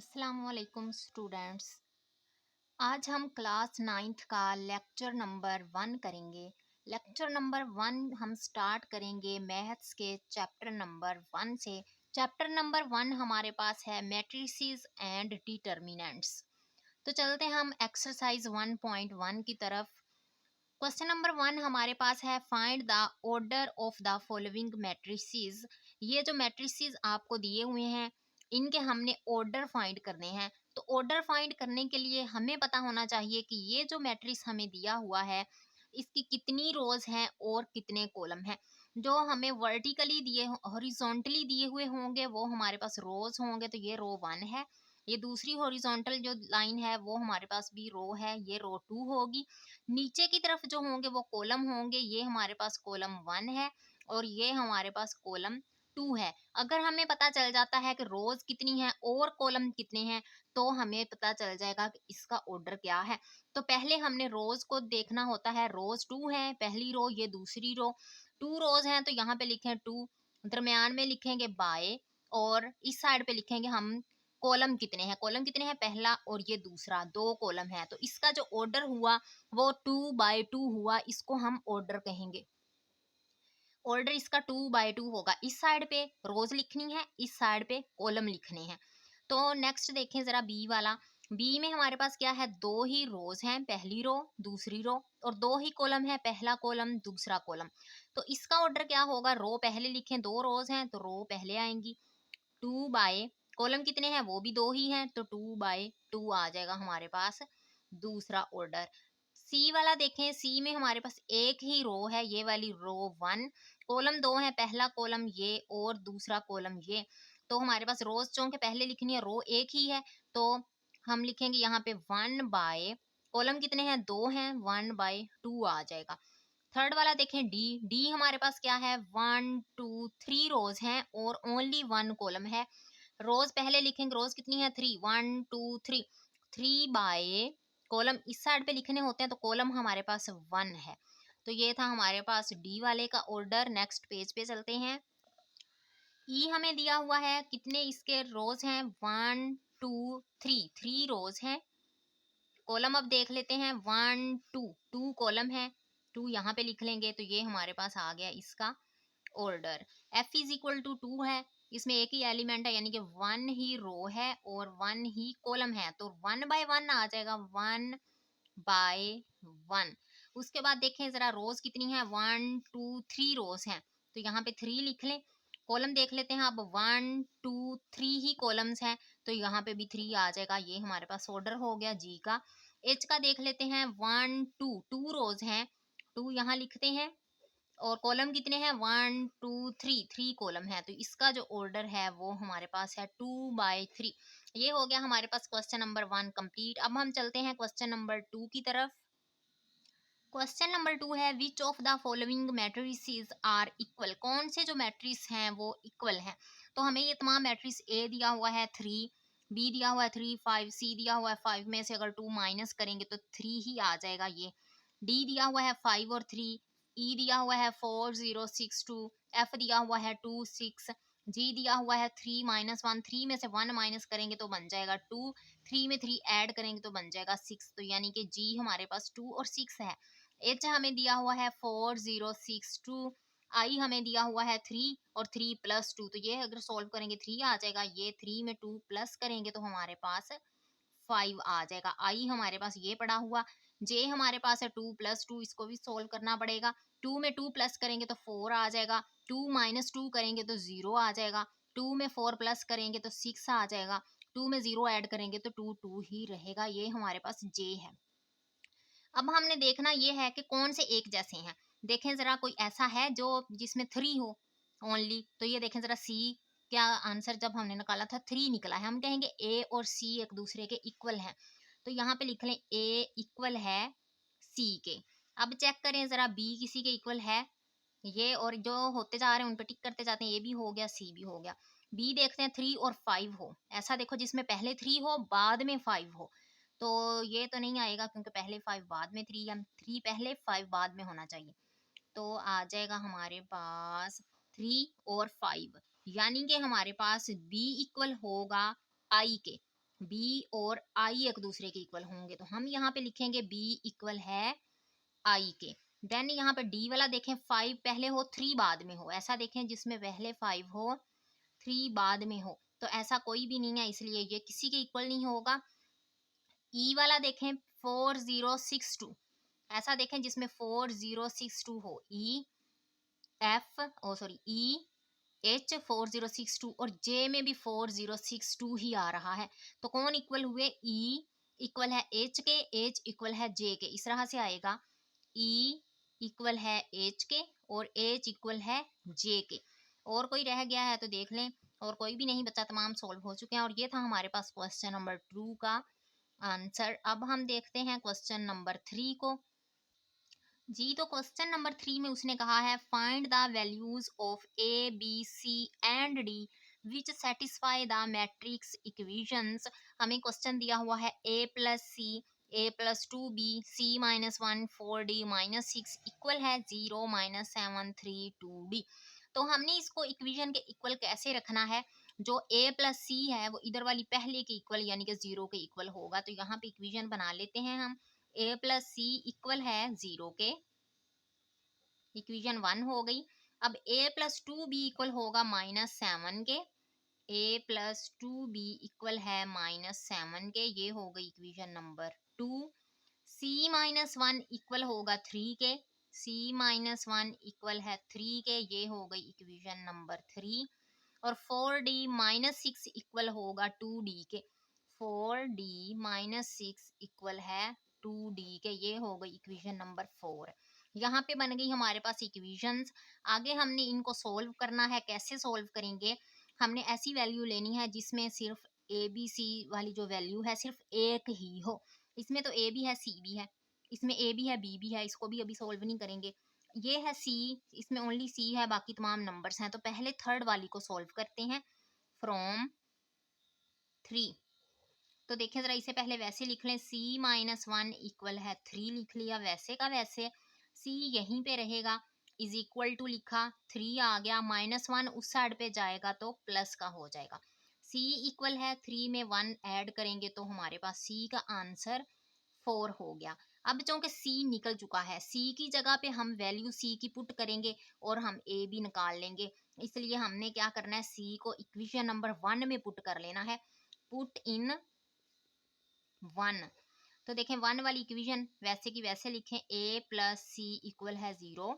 अस्सलामुअलैकुम स्टूडेंट्स। आज हम क्लास नाइन्थ का लेक्चर नंबर 1 करेंगे। लेक्चर नंबर 1 हम स्टार्ट करेंगे मैथ्स के चैप्टर नंबर 1 से। चैप्टर नंबर 1 हमारे पास है मैट्रिसेस एंड डिटर्मिनेंट्स। तो चलते हैं हम एक्सरसाइज 1.1 की तरफ। क्वेश्चन नंबर 1 हमारे पास है, find the order of the following matrices. ये जो मैट्रिसेस आपको दिए हुए हैं इनके हमने ऑर्डर फाइंड करने हैं। तो ऑर्डर फाइंड करने के लिए हमें पता होना चाहिए कि ये जो मैट्रिक्स हमें दिया हुआ है इसकी कितनी रोज हैं और कितने कॉलम हैं। जो हमें वर्टिकली दिए हॉरिजॉन्टली दिए हुए होंगे वो हमारे पास रोज होंगे, तो ये रो 1 है। ये दूसरी हॉरिजॉन्टल जो लाइन है वो हमारे पास भी रो है, ये रो 2 होगी। नीचे की तरफ जो होंगे वो कॉलम होंगे, ये हमारे पास कॉलम 1 है और ये हमारे पास कॉलम 2 है। अगर हमें पता चल जाता है कि रोज कितनी है और कॉलम कितने हैं तो हमें पता चल जाएगा कि इसका ऑर्डर क्या है। तो पहले हमने रोज को देखना होता है। रोज 2 है, पहली रो, ये दूसरी रो। 2 रोज हैं तो यहाँ पे लिखें 2, दरम्यान में लिखेंगे बाय और इस साइड पे लिखेंगे हम कॉलम कितने हैं। कॉलम कितने हैं, पहला और ये दूसरा, 2 कॉलम है। तो इसका जो ऑर्डर हुआ वो 2/2 हुआ, इसको हम ऑर्डर कहेंगे। ऑर्डर इसका 2/2 होगा। इस साइड पे रोज लिखनी है, इस साइड पे कॉलम लिखने हैं। तो नेक्स्ट देखें जरा बी वाला। बी में हमारे पास क्या है, 2 ही रोज हैं, पहली रो दूसरी रो, और 2 ही कॉलम है, पहला कॉलम दूसरा कॉलम। तो इसका ऑर्डर क्या होगा, रो पहले लिखें, 2 रोज हैं तो रो पहले आएंगी। 2/, कॉलम कितने हैं वो भी 2 ही हैं तो 2/2 आ जाएगा हमारे पास दूसरा ऑर्डर। सी वाला देखें, सी में हमारे पास एक ही रो है, ये वाली रो 1, कॉलम 2 है, पहला कॉलम ये और दूसरा कॉलम ये। तो हमारे पास रोज चौं के पहले लिखनी है, रो एक ही है तो हम लिखेंगे यहाँ पे 1/, कॉलम कितने हैं 2 हैं, 1/2 आ जाएगा। थर्ड वाला देखें डी। डी हमारे पास क्या है, 1 2 3 रोज हैं और ओनली 1 कॉलम है। रोज पहले लिखेंगे, रोज कितनी है 3, 1 2 3, 3/, कॉलम इस साइड पे लिखने होते हैं तो कॉलम हमारे पास 1 है। तो ये था हमारे पास डी वाले का ऑर्डर। नेक्स्ट पेज पे चलते हैं। ई हमें दिया हुआ है, कितने इसके रोज हैं, 1 2 3, 3 रोज हैं। कॉलम अब देख लेते हैं, 1 2, 2 कॉलम है, 2 यहाँ पे लिख लेंगे तो ये हमारे पास आ गया इसका order. F is equal to 2 है, इसमें एक ही एलिमेंट है यानी कि 1 ही रो है और 1 ही कॉलम है तो 1/1 आ जाएगा, 1/1। उसके बाद देखें जरा रोज कितनी है, 1 2 3 रोज हैं तो यहाँ पे 3 लिख लें। कॉलम देख लेते हैं अब, 1 2 3 ही कॉलम्स हैं तो यहाँ पे भी 3 आ जाएगा, ये हमारे पास ऑर्डर हो गया जी का। एच का देख लेते हैं, 1 2 2 रोज हैं, 2 यहाँ लिखते हैं और कॉलम कितने हैं, 1 2 3, 3 कॉलम है तो इसका जो ऑर्डर है वो हमारे पास है 2/3। ये हो गया हमारे पास क्वेश्चन नंबर 1 कंप्लीट। अब हम चलते हैं क्वेश्चन नंबर 2 की तरफ। क्वेश्चन नंबर 2 है, which of the following matrices are equal. कौन से जो मैट्रिक्स हैं वो इक्वल हैं। तो हमें ये तमाम मैट्रिक्स ए दिया हुआ है 3, बी दिया हुआ है 3 5, सी दिया हुआ है 5 में से अगर 2 माइनस करेंगे तो 3 ही आ जाएगा। ये डी दिया हुआ है 5 और 3, ई दिया हुआ है 4 0 6 2, एफ दिया हुआ है 2 6, जी दिया हुआ है 3 -1, 3 में से 1 माइनस करेंगे तो बन जाएगा 2, 3 में 3 ऐड करेंगे तो बन जाएगा 6। तो यानी कि जी हमारे पास 2 और 6 है। एच हमें दिया हुआ है 4 0 6 2, आई हमें दिया हुआ है 3 और 3 + 2, तो ये अगर सॉल्व करेंगे 3 आ जाएगा। ये 3 में 2 प्लस करेंगे तो हमारे पास 5 आ जाएगा। आई हमारे पास ये पड़ा हुआ। जे हमारे पास है 2 + 2, इसको भी सोल्व करना पड़ेगा। 2 में 2 प्लस करेंगे तो 4 आ जाएगा, 2 - 2 करेंगे तो 0 आ जाएगा, 2 में 4 प्लस करेंगे तो 6 आ जाएगा, 2 में 0 ऐड करेंगे तो 2 2 ही रहेगा। ये हमारे पास जे है। अब हमने देखना ये है कि कौन से एक जैसे हैं। देखें जरा, कोई ऐसा है जो जिसमें 3 हो ओनली, तो ये देखें जरा सी, क्या आंसर जब हमने निकाला था 3 निकला है। हम कहेंगे ए और सी एक दूसरे के इक्वल हैं तो यहाँ पे लिख लें ए इक्वल है सी के। अब चेक करें जरा बी किसी के इक्वल है, ये और जो होते जा रहे हैं उन पे टिक करते जाते हैं, ये भी हो गया सी भी हो गया। बी देखते हैं 3 और 5 हो, ऐसा देखो जिसमें पहले 3 हो बाद में 5 हो, तो ये तो नहीं आएगा क्योंकि पहले 5 बाद में 3 है, 3 पहले 5 बाद में होना चाहिए। तो आ जाएगा हमारे पास 3 और 5, यानी कि हमारे पास बी इक्वल होगा आई के। बी और आई एक दूसरे के इक्वल होंगे, तो हम यहाँ पे लिखेंगे बी इक्वल है आई के। देन यहाँ पे डी वाला देखें 5 पहले हो 3 बाद में हो, ऐसा देखें जिसमें पहले 5 हो 3 बाद में हो, तो ऐसा कोई भी नहीं है, इसलिए ये किसी के इक्वल नहीं होगा। ई वाला देखें 4062, ऐसा देखें जिसमें 4062 हो, E F O sorry E H 4062 और जे में भी 4062 ही आ रहा है, तो कौन इक्वल हुए, ई इक्वल है एच के, एच इक्वल है जे के, इस तरह से आएगा ई इक्वल है एच के और एच इक्वल है जे के। और कोई रह गया है तो देख लें, और कोई भी नहीं बचा, तमाम सॉल्व हो चुके हैं। और ये था हमारे पास क्वेश्चन नंबर 2 का आंसर। अब हम देखते हैं क्वेश्चन नंबर 3 को। जी, तो क्वेश्चन नंबर 3 में उसने कहा है find the values of A B C and D which satisfy the matrix equations. हमें क्वेश्चन दिया हुआ है A plus C, A plus 2b, C minus 1, 4d minus 6 equal है 0 माइनस 7, 3, 2d। तो हमने इसको इक्वेशन के इक्वल कैसे रखना है, जो ए प्लस सी है वो इधर वाली पहले के इक्वल यानी कि 0 के इक्वल होगा, तो यहाँ पे इक्वेशन बना लेते हैं हम। ए प्लस सी इक्वल है 0 के, इक्वेशन 1 हो गई। अब ए प्लस 2b इक्वल होगा माइनस 7 के, ए प्लस 2b इक्वल है माइनस 7 के, ये हो गई इक्वेशन नंबर 2। सी माइनस 1 इक्वल होगा 3 के, सी माइनस 1 इक्वल है 3 के, ये हो गई इक्वेशन नंबर 3। और 4d माइनस 6 इक्वल होगा 2d के, 4d माइनस 6 इक्वल है 2d के, ये हो गई इक्वेशन नंबर 4। यहाँ पे बन गई हमारे पास इक्वेशंस। आगे हमने इनको सोल्व करना है, कैसे सोल्व करेंगे, हमने ऐसी वैल्यू लेनी है जिसमें सिर्फ ए बी सी वाली जो वैल्यू है सिर्फ एक ही हो। इसमें तो ए भी है सी भी है, इसमें ए भी है बी भी है, इसको भी अभी सोल्व नहीं करेंगे। ये है सी, इसमें ओनली सी है, बाकी तमाम नंबर्स हैं, तो पहले थर्ड वाली को सोल्व करते हैं। फ्रॉम 3, तो देखें जरा, इसे पहले वैसे लिख लें, सी माइनस 1 इक्वल है 3 लिख लिया, वैसे का वैसे सी यहीं पे रहेगा, इज इक्वल टू लिखा, 3 आ गया, माइनस 1 उस साइड पे जाएगा तो प्लस का हो जाएगा। सी इक्वल है 3 में 1 ऐड करेंगे तो हमारे पास सी का आंसर 4 हो गया। अब चूंकि सी निकल चुका है, सी की जगह पे हम वैल्यू सी की पुट करेंगे और हम ए भी निकाल लेंगे, इसलिए हमने क्या करना है, सी को इक्वेशन नंबर 1 में पुट कर लेना है। पुट इन 1, तो देखें 1 वाली इक्वेशन वैसे की वैसे लिखें, ए प्लस सी इक्वल है 0,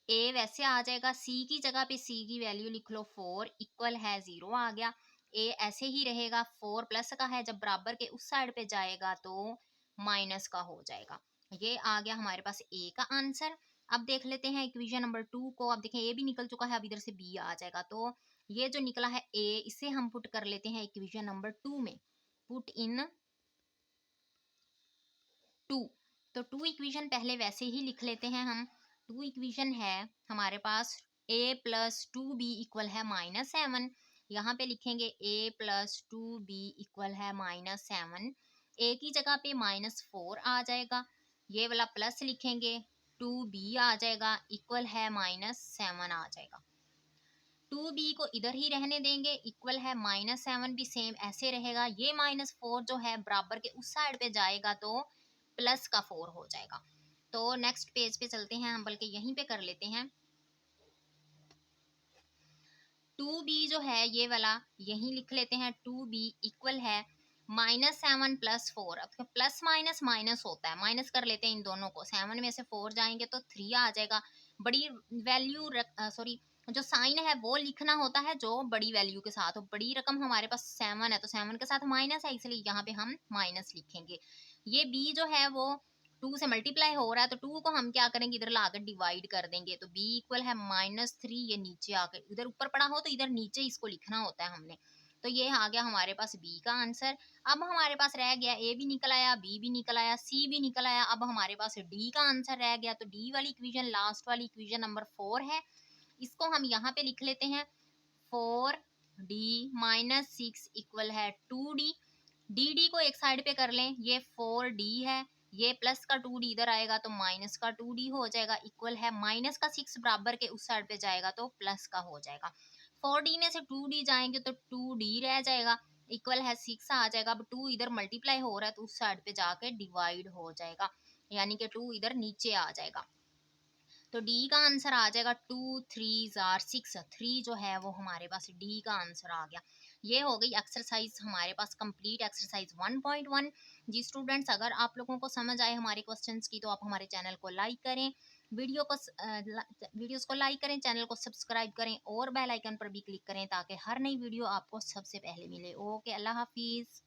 ए वैसे आ जाएगा, सी की जगह पे सी की वैल्यू लिख लो 4 इक्वल है 0 आ गया, ए ऐसे ही रहेगा, 4 प्लस का है, जब बराबर के उस साइड पे जाएगा तो माइनस का हो जाएगा। ये आ गया हमारे पास ए का आंसर। अब देख लेते हैं इक्वेशन नंबर 2 को। अब देखें ए भी निकल चुका है, अब इधर से बी आ जाएगा, तो ये जो निकला है ए, इसे हम पुट कर लेते हैं इक्वेशन नंबर 2 में। पुट इन 2, तो 2 इक्वेशन पहले वैसे ही लिख लेते हैं हम। 2 इक्वेशन है हमारे पास, a प्लस 2b इक्वल है माइनस 7, यहाँ पे लिखेंगे a प्लस 2b इक्वल है माइनस 7, a की जगह पे माइनस 4 आ जाएगा, ये वाला प्लस लिखेंगे, 2b आ जाएगा इक्वल है माइनस 7 आ जाएगा। 2b को इधर ही रहने देंगे, इक्वल है माइनस 7 भी सेम ऐसे रहेगा, ये माइनस 4 जो है बराबर के उस साइड पे जाएगा तो प्लस का 4 हो जाएगा। तो नेक्स्ट पेज पे चलते हैं हम, बल्कि यहीं पे कर लेते हैं। 2b जो है ये वाला यहीं लिख लेते हैं, 2b इक्वल है माइनस 7 प्लस 4। अब प्लस माइनस माइनस होता है, माइनस कर लेते हैं इन दोनों को, 7 में से 4 जाएंगे तो 3 आ जाएगा। बड़ी वैल्यू सॉरी, जो साइन है वो लिखना होता है जो बड़ी वैल्यू के साथ हो, बड़ी रकम हमारे पास 7 है तो 7 के साथ माइनस है, इसलिए यहाँ पे हम माइनस लिखेंगे। ये b जो है वो 2 से मल्टीप्लाई हो रहा है, तो 2 को हम क्या करेंगे, इधर लाकर डिवाइड कर देंगे, तो b इक्वल है माइनस 3, ये नीचे आकर, इधर ऊपर पड़ा हो तो इधर नीचे इसको लिखना होता है हमने। तो ये आ गया हमारे पास b का आंसर। अब हमारे पास रह गया a भी निकल आया, b भी निकल आया, c भी निकल आया, अब हमारे पास d का आंसर रह गया। तो d वाली इक्वेशन लास्ट वाली इक्वेशन नंबर 4 है, इसको हम यहाँ पे लिख लेते हैं, 4d माइनस 6 इक्वल है 2d। डी को एक साइड पे कर लें, ये 4d है, ये प्लस का 2d इधर आएगा तो माइनस का 2d हो जाएगा, इक्वल है माइनस का 6 बराबर के उस साइड पे जाएगा तो प्लस का हो जाएगा। 4d में से 2d जाएंगे तो 2d रह जाएगा, इक्वल है 6 आ जाएगा। अब 2 इधर मल्टीप्लाई हो रहा है तो उस साइड पे जाके डिवाइड हो जाएगा, यानी कि 2 इधर नीचे आ जाएगा। तो डी का आंसर आ जाएगा 2 3 जार 6। 3 जो है वो हमारे पास डी का आंसर आ गया। ये हो गई एक्सरसाइज हमारे पास कंप्लीट, एक्सरसाइज 1.1। जी स्टूडेंट्स, अगर आप लोगों को समझ आए हमारे क्वेश्चंस की तो आप हमारे चैनल को लाइक करें, वीडियोस को लाइक करें, चैनल को सब्सक्राइब करें और बेल आइकन पर भी क्लिक करें ताकि हर नई वीडियो आपको सबसे पहले मिले। ओके, अल्लाह हाफिज़।